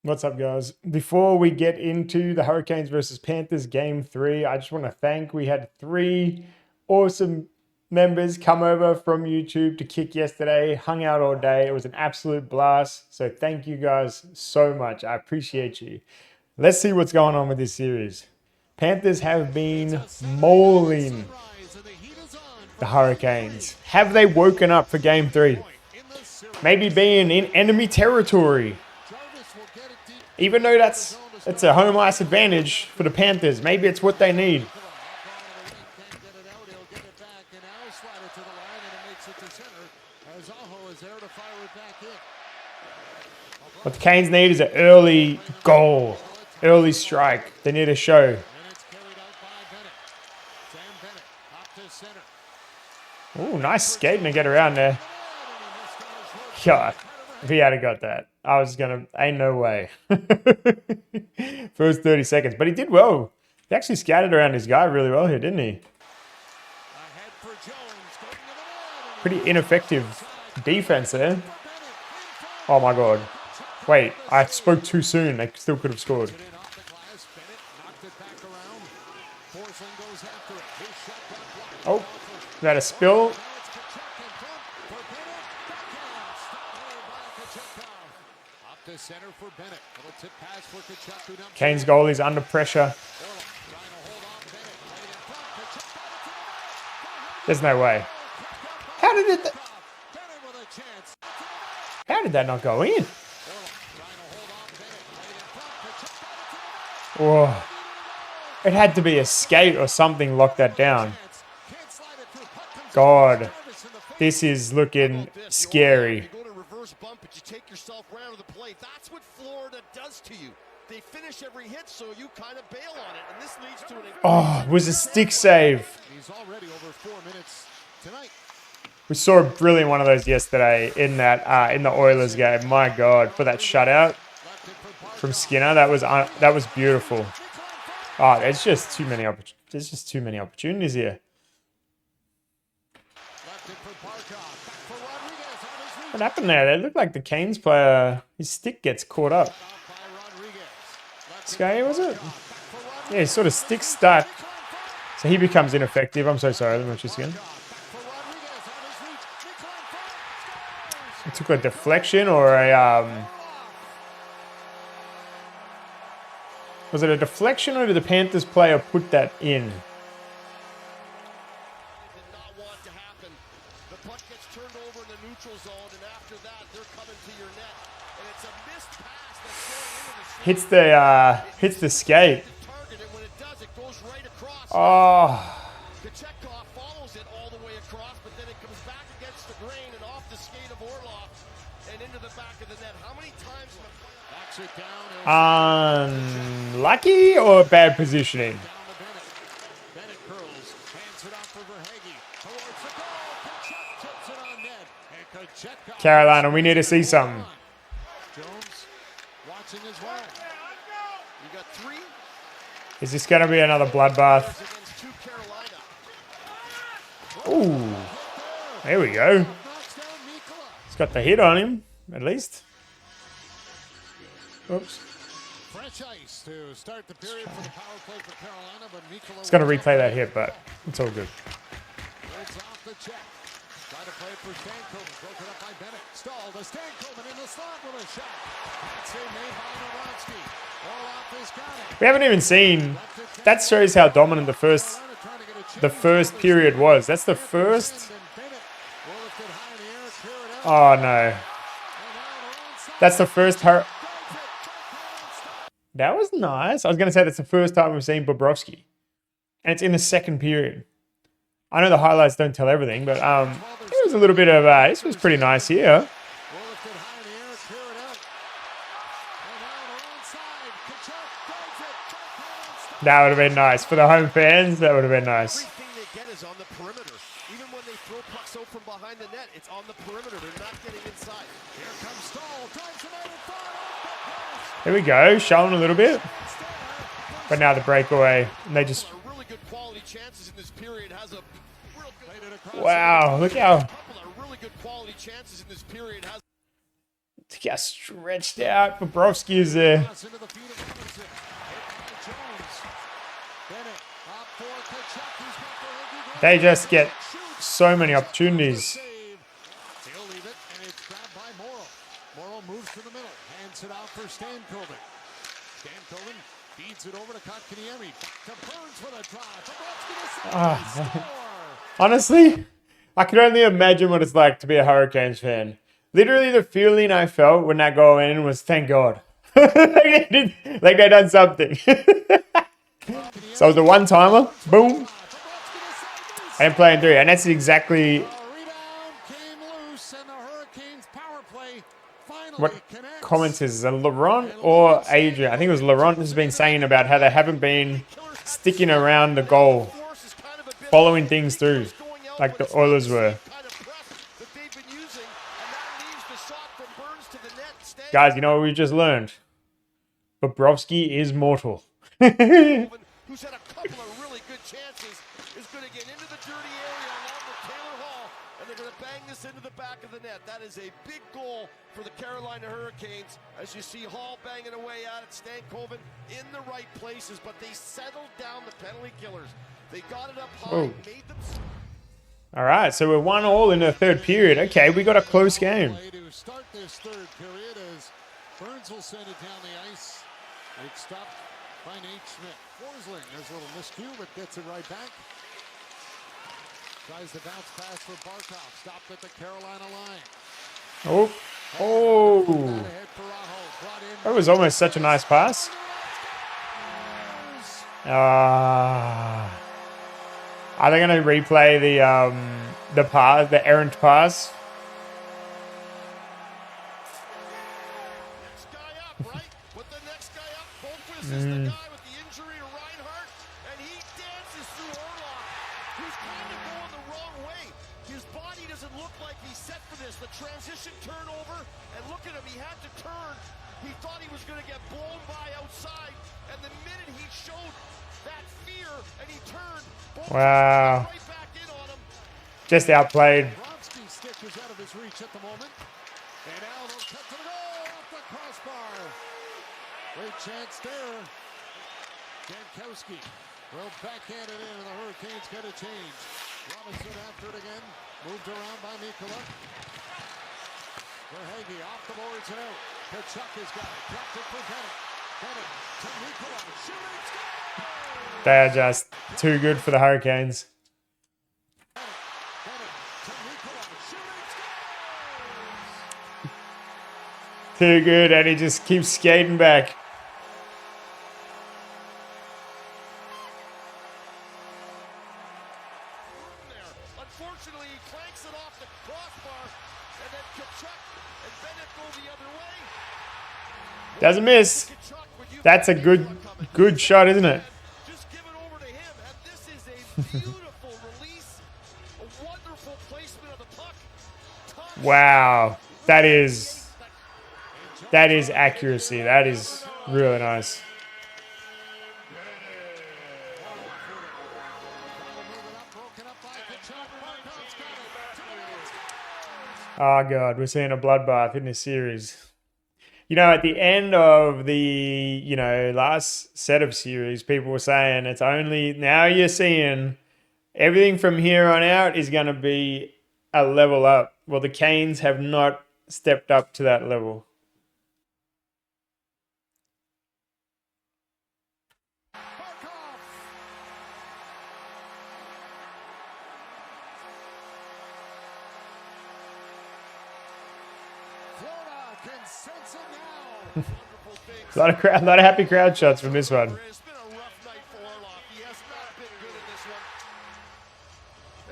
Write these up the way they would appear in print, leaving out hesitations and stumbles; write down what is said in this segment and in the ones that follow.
What's up, guys? Before we get into the Hurricanes versus Panthers game 3, I just want to thank, we had 3 awesome members come over from YouTube to kick yesterday, hung out all day. It was an absolute blast. So thank you guys so much. I appreciate you. Let's see what's going on with this series. Panthers have been mauling the Hurricanes. Have they woken up for game 3? Maybe being in enemy territory. Even though it's a home ice advantage for the Panthers, maybe it's what they need. What the Canes need is an early goal, early strike. They need a show. Ooh, nice skating to get around there. God, if he had got that, I was gonna, ain't no way. First 30 seconds, but he did well. He actually scattered around his guy really well here, didn't he? Pretty ineffective defense there. Oh my God. Wait, I spoke too soon. They still could have scored. Oh, is that a spill? Canes goalie's under pressure. There's no way. How did that not go in? Whoa. It had to be a skate or something locked that down. God, this is looking scary. But you take yourself round to the plate. That's what Florida does to you. They finish every hit, so you kind of bail on it, and this leads to an. Oh, it was a stick save. He's already over 4 minutes tonight. We saw a brilliant one of those yesterday in that in the Oilers game. My God, for that shutout from Skinner, that was beautiful. Oh, there's just too many opportunities here. What happened there? It looked like the Canes player, his stick gets caught up. Sky, was it? Yeah, he's sort of stick stuck. So he becomes ineffective. I'm so sorry. Let me watch this again. It took a deflection or a... Was it a deflection or did the Panthers player put that in? Hits the skate. Oh. Follows it all the way across, but then it comes back against the grain and off the skate of Orlov and into the back of the net. How many times unlucky or bad positioning? Carolina, we need to see something. Is this going to be another bloodbath? Ooh, there we go. He's got the hit on him, at least. Oops. It's going to replay that hit, but it's all good. We haven't even seen. That shows how dominant the first period was. That's the first. Oh no. That's the first. That was nice. I was going to say that's the first time we've seen Bobrovsky, and it's in the second period. I know the highlights don't tell everything, but it was a little bit of. This was pretty nice here. That would have been nice. For the home fans, that would have been nice. Everything they get is on the perimeter. Even when they throw pucks out from behind the net, it's on the perimeter. They're not getting inside. Here comes Stahl. Here we go. Showing a little bit. But now the breakaway. And they just... Really good quality chances in this period. Has a real good... Wow. Look how... Really good quality chances in this period. got stretched out. Bobrovsky is there. They just get so many opportunities. He'll leave it, and it's grabbed by Morrow. Morrow moves to the middle, hands it out for Stankoven. Stankoven feeds it over to Kotkaniemi. To Burns for the drive. Honestly, I can only imagine what it's like to be a Hurricanes fan. Literally, the feeling I felt when that goal in was, thank God. like they done something. So it was a one-timer. Boom. And playing three. And that's exactly what comments is it Laurent or Adrian? I think it was Laurent has been saying about how they haven't been sticking around the goal, following things through, like the Oilers were. Guys, you know what we just learned? Bobrovsky is mortal. Who's had a couple of really good chances, is going to get into the dirty area along with Taylor Hall, and they're going to bang this into the back of the net. That is a big goal for the Carolina Hurricanes, as you see Hall banging away at it, Stankoven in the right places, but they settled down the penalty killers. They got it up high, made them... All right, so we're 1-1 in the third period. Okay, we got a close game. To start this third period, as Burns will send it down the ice. It's stopped by Nate Schmidt. Forsling, there's a little miscue, but gets it right back. Tries the bounce pass for Barkov. Stopped at the Carolina line. Oh. That was almost such a nice pass. Are they going to replay the pass, the errant pass? Next guy up, right? Put the next guy up. Boquist is the guy with the injury to Reinhart, and he dances through Orlov, who's kind of going the wrong way. His body doesn't look like he's set for this. The transition turnover, and look at him, he had to turn. He thought he was going to get blown by outside, and the minute he showed that fear and he turned, wow. Right back in on him. Just outplayed. Bobrovsky's stick is out of his reach at the moment. And now they'll cut to the goal off the crossbar. Great chance there. Jankowski will backhand it in, and the Hurricanes got a change. Robinson after it again. Moved around by Mikkola. Verhaeghe off the boards and out. Kachuk has got it. Dropped it for Bennett. Bennett to Mikkola. Shooting. They are just too good for the Hurricanes. Too good, and he just keeps skating back. Unfortunately, he clanks it off the crossbar, and then Kachuk and Bennett go the other way. Doesn't miss. That's a good shot, isn't it? Just give it over to him, and this is a beautiful release, a wonderful placement of the puck. Wow, that is accuracy. That is really nice. Oh God, we're seeing a bloodbath in this series. You know, at the end of the, last set of series, people were saying it's only, now you're seeing everything from here on out is going to be a level up. Well, the Canes have not stepped up to that level. A lot of happy crowd shots from this one. It's been a rough night for Orlov. He has not been good in this one.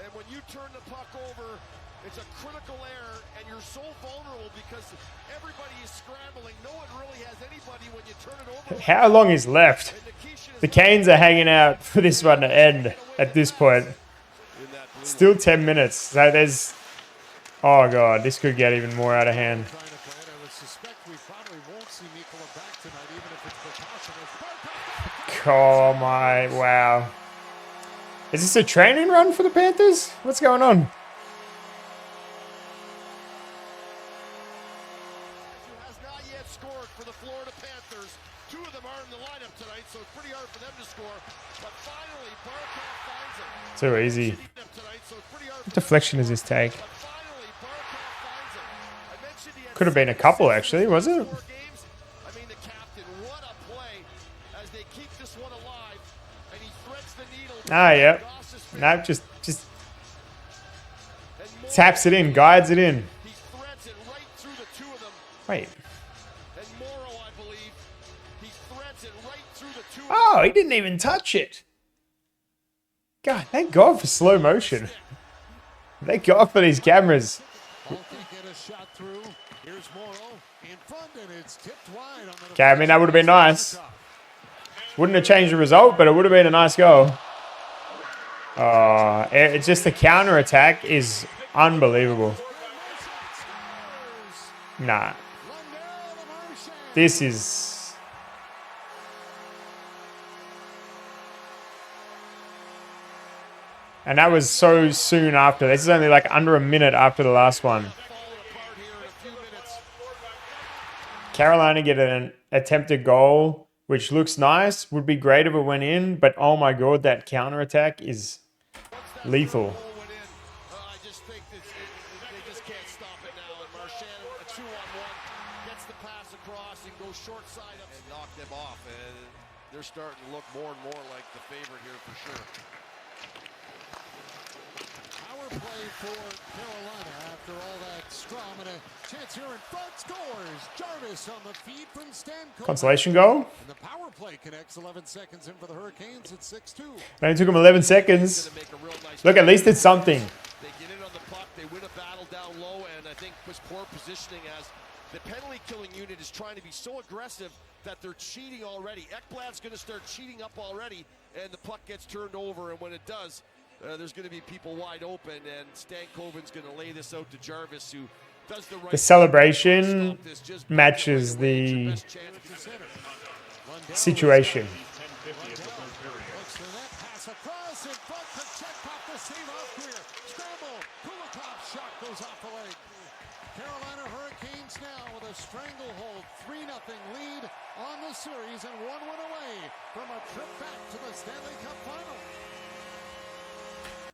And when you turn the puck over, it's a critical error, and you're so vulnerable because everybody is scrambling. No one really has anybody when you turn it over. How long is left? The Canes are hanging out for this one to end at this point. Still 10 minutes. So there's... Oh, God. This could get even more out of hand. Oh, my... Wow. Is this a training run for the Panthers? What's going on? Panthers. Two of them are in the lineup tonight, so it's pretty hard for them to score. But finally, Barkov finds it. Too easy. What deflection does this take? Could have been a couple, actually, was it? I mean, the captain, what a play as they keep this one alive, and he threads the needle. Ah, yeah. No, just taps it in, guides it in. He threads it right through the two of them. Wait. And Morrow, I believe, he threads it right through the two of them. Oh, he didn't even touch it. God, thank God for slow motion. Thank God for these cameras. Okay, I mean, that would have been nice. Wouldn't have changed the result, but it would have been a nice goal. It's just the counter attack is unbelievable. Nah. This is... And that was so soon after. This is only like under a minute after the last one. Carolina get an attempted goal, which looks nice. Would be great if it went in, but oh my God, that counterattack is lethal. I just think they just can't stop it now. And Marchand, a 2-on-1, gets the pass across and goes short side up and knock them off. And they're starting to look more and more like the favorite here for sure. Play for Carolina after all that strum, and a chance here in front. Scores Jarvis on the feed from Stamkos. Consolation goal. And the power play connects 11 seconds in for the Hurricanes at 6-2. It only took them 11 seconds. Look, at least it's something. They get in on the puck, they win a battle down low, and I think was poor positioning as the penalty killing unit is trying to be so aggressive that they're cheating already. Ekblad's going to start cheating up already, and the puck gets turned over, and when it does, there's going to be people wide open, and Stankoven's going to lay this out to Jarvis, who does the right. The celebration matches the situation. Carolina Hurricanes now with a stranglehold 3-0 lead on the series and 1 win away from a trip back to the Stanley Cup final.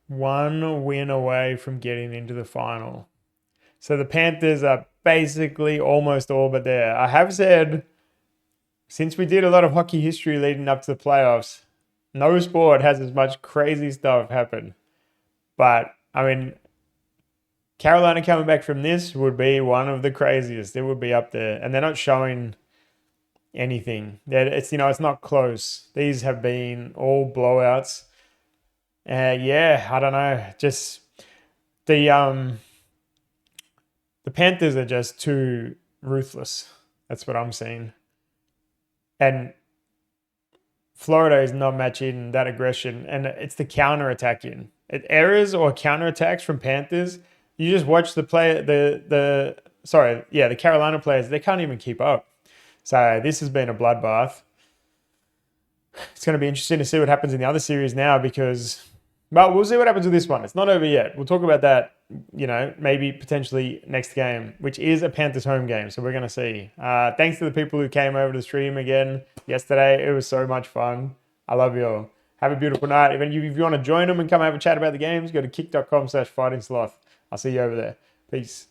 1 win away from getting into the final. So the Panthers are basically almost all but there. I have said, since we did a lot of hockey history leading up to the playoffs, no sport has as much crazy stuff happen. But, I mean, Carolina coming back from this would be one of the craziest. It would be up there. And they're not showing anything. It's, it's not close. These have been all blowouts. Yeah, I don't know. Just the Panthers are just too ruthless. That's what I'm seeing. And Florida is not matching that aggression, and it's the counter-attacking. Errors or counter-attacks from Panthers, you just watch the Carolina players, they can't even keep up. So this has been a bloodbath. It's going to be interesting to see what happens in the other series now because... But we'll see what happens with this one. It's not over yet. We'll talk about that, maybe potentially next game, which is a Panthers home game. So we're going to see. Thanks to the people who came over to stream again yesterday. It was so much fun. I love you all. Have a beautiful night. If you want to join them and come have a chat about the games, go to kick.com/fighting sloth. I'll see you over there. Peace.